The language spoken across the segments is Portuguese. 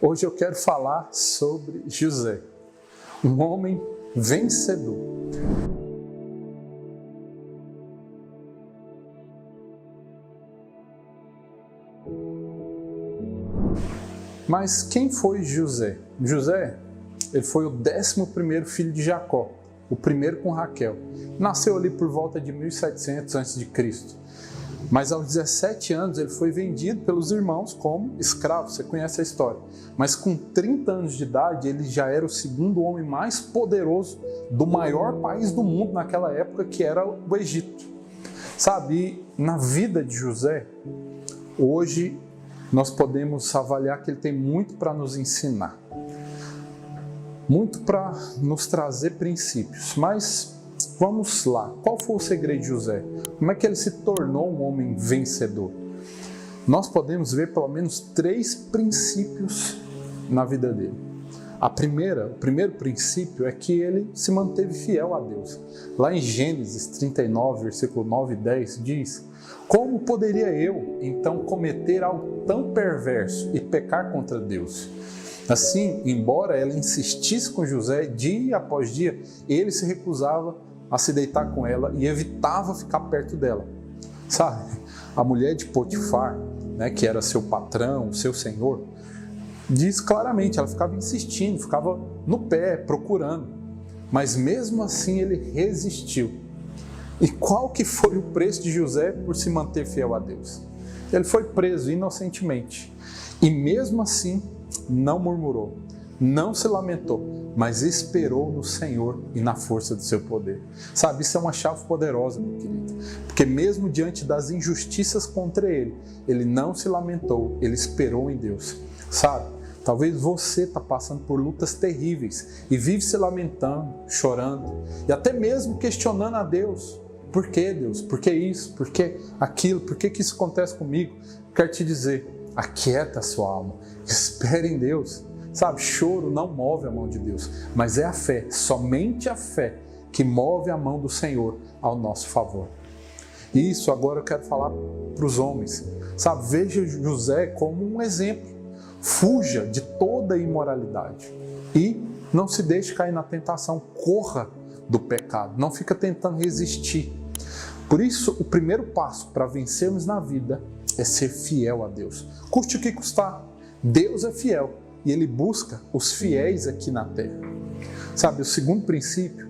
Hoje eu quero falar sobre José, um homem vencedor. Mas quem foi José? José, ele foi o 11º filho de Jacó, o primeiro com Raquel. Nasceu ali por volta de 1700 a.C. Mas aos 17 anos ele foi vendido pelos irmãos como escravo, você conhece a história. Mas com 30 anos de idade ele já era o segundo homem mais poderoso do maior país do mundo naquela época, que era o Egito. Sabe, e na vida de José, hoje nós podemos avaliar que ele tem muito para nos ensinar. Muito para nos trazer princípios, mas vamos lá. Qual foi o segredo de José? Como é que ele se tornou um homem vencedor? Nós podemos ver pelo menos 3 princípios na vida dele. O primeiro princípio é que ele se manteve fiel a Deus. Lá em Gênesis 39, versículo 9 e 10 diz: como poderia eu então cometer algo tão perverso e pecar contra Deus? Assim, embora ela insistisse com José dia após dia, ele se recusava a se deitar com ela e evitava ficar perto dela. Sabe, a mulher de Potifar, que era seu patrão, seu senhor, diz claramente, ela ficava insistindo, ficava no pé, procurando. Mas mesmo assim ele resistiu. E qual que foi o preço de José por se manter fiel a Deus? Ele foi preso inocentemente. E mesmo assim, não murmurou, não se lamentou, mas esperou no Senhor e na força do seu poder. Sabe, isso é uma chave poderosa, meu querido. Porque mesmo diante das injustiças contra ele, ele não se lamentou, ele esperou em Deus. Sabe, talvez você está passando por lutas terríveis e vive se lamentando, chorando e até mesmo questionando a Deus. Por que, Deus? Por que isso? Por que aquilo? Por que isso acontece comigo? Quero te dizer, aquieta a sua alma, espere em Deus. Sabe, choro não move a mão de Deus, mas é a fé, somente a fé, que move a mão do Senhor ao nosso favor. E isso agora eu quero falar para os homens. Sabe, veja José como um exemplo. Fuja de toda imoralidade e não se deixe cair na tentação, corra do pecado, não fica tentando resistir. Por isso, o primeiro passo para vencermos na vida é ser fiel a Deus. Custe o que custar. Deus é fiel e Ele busca os fiéis aqui na terra. Sabe, o segundo princípio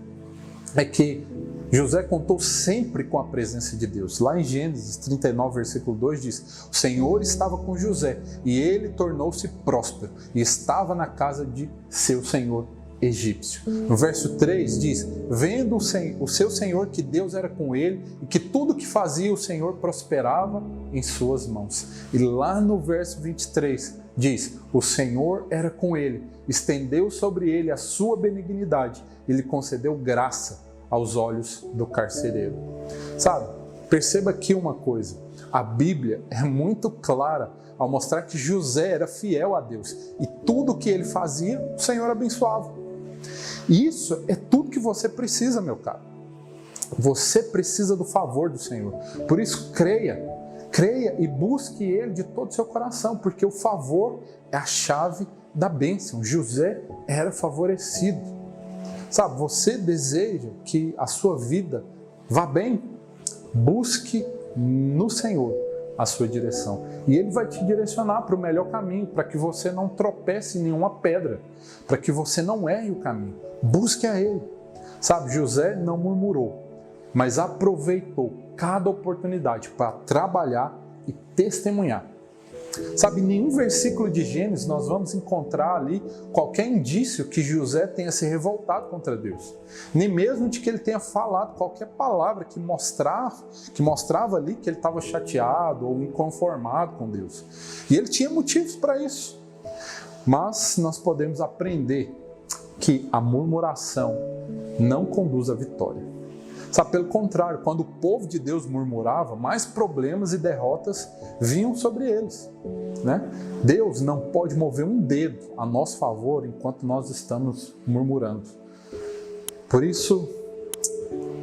é que José contou sempre com a presença de Deus. Lá em Gênesis 39, versículo 2 diz: o Senhor estava com José e ele tornou-se próspero e estava na casa de seu senhor egípcio. No verso 3 diz: vendo o seu senhor que Deus era com ele e que tudo que fazia o Senhor prosperava em suas mãos. E lá no verso 23 diz: o Senhor era com ele, estendeu sobre ele a sua benignidade e lhe concedeu graça aos olhos do carcereiro. Sabe, perceba aqui uma coisa, a Bíblia é muito clara ao mostrar que José era fiel a Deus e tudo que ele fazia, o Senhor abençoava. E isso é tudo que você precisa, meu caro. Você precisa do favor do Senhor. Por isso, creia e busque Ele de todo o seu coração, porque o favor é a chave da bênção. José era favorecido. Sabe, você deseja que a sua vida vá bem? Busque no Senhor a sua direção. E Ele vai te direcionar para o melhor caminho, para que você não tropece em nenhuma pedra, para que você não erre o caminho. Busque a Ele. Sabe, José não murmurou, mas aproveitou cada oportunidade para trabalhar e testemunhar. Sabe, em nenhum versículo de Gênesis nós vamos encontrar ali qualquer indício que José tenha se revoltado contra Deus. Nem mesmo de que ele tenha falado qualquer palavra que mostrava ali que ele estava chateado ou inconformado com Deus. E ele tinha motivos para isso. Mas nós podemos aprender que a murmuração não conduz à vitória. Sabe, pelo contrário, quando o povo de Deus murmurava, mais problemas e derrotas vinham sobre eles. Deus não pode mover um dedo a nosso favor enquanto nós estamos murmurando. Por isso,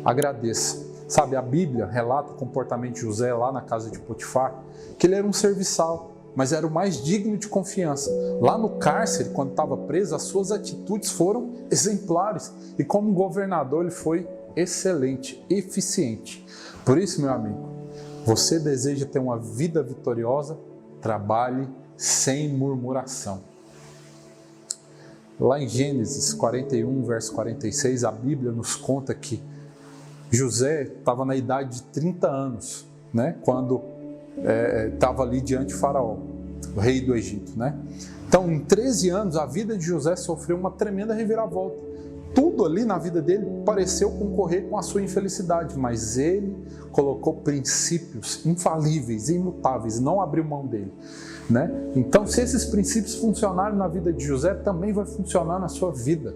agradeça. Sabe, a Bíblia relata o comportamento de José lá na casa de Potifar, que ele era um serviçal. mas era o mais digno de confiança. Lá no cárcere, quando estava preso, as suas atitudes foram exemplares. E como governador, ele foi excelente, eficiente. Por isso, meu amigo, você deseja ter uma vida vitoriosa? Trabalhe sem murmuração. Lá em Gênesis 41, verso 46, a Bíblia nos conta que José estava na idade de 30 anos, né, quando estava ali diante de Faraó, o rei do Egito, né? Então, em 13 anos, a vida de José sofreu uma tremenda reviravolta. Tudo ali na vida dele pareceu concorrer com a sua infelicidade, mas ele colocou princípios infalíveis, imutáveis, não abriu mão dele, né? Então, se esses princípios funcionarem na vida de José, também vai funcionar na sua vida.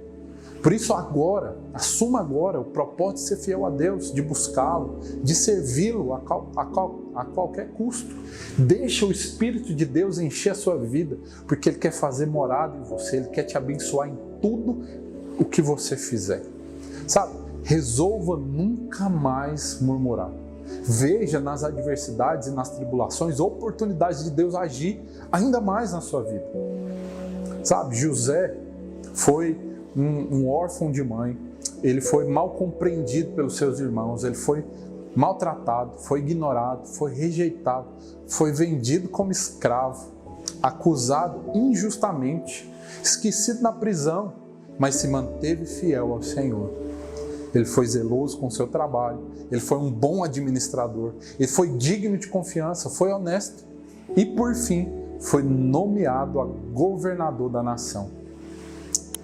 Por isso agora, assuma agora o propósito de ser fiel a Deus, de buscá-lo, de servi-lo a qualquer custo. Deixa o Espírito de Deus encher a sua vida, porque Ele quer fazer morada em você, Ele quer te abençoar em tudo o que você fizer. Sabe, resolva nunca mais murmurar. Veja nas adversidades e nas tribulações oportunidades de Deus agir ainda mais na sua vida. Sabe, José foi um órfão de mãe, ele foi mal compreendido pelos seus irmãos, ele foi maltratado, foi ignorado, foi rejeitado, foi vendido como escravo, acusado injustamente, esquecido na prisão, mas se manteve fiel ao Senhor. Ele foi zeloso com o seu trabalho, ele foi um bom administrador, ele foi digno de confiança, foi honesto e, por fim, foi nomeado a governador da nação.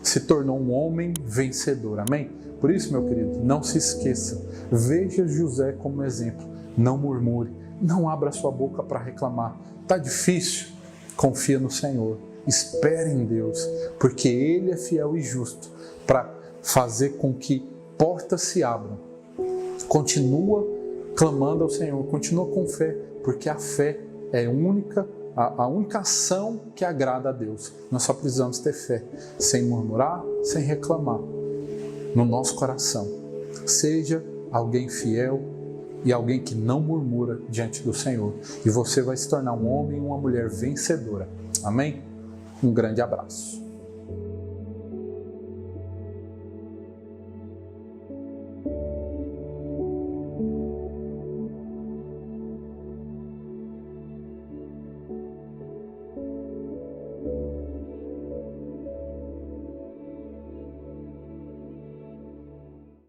Se tornou um homem vencedor, amém? Por isso, meu querido, não se esqueça, veja José como exemplo, não murmure, não abra sua boca para reclamar. Está difícil? Confia no Senhor, espere em Deus, porque Ele é fiel e justo para fazer com que portas se abram. Continua clamando ao Senhor, continua com fé, porque a fé é a única ação que agrada a Deus. Nós só precisamos ter fé, sem murmurar, sem reclamar, no nosso coração. Seja alguém fiel e alguém que não murmura diante do Senhor. E você vai se tornar um homem e uma mulher vencedora. Amém? Um grande abraço.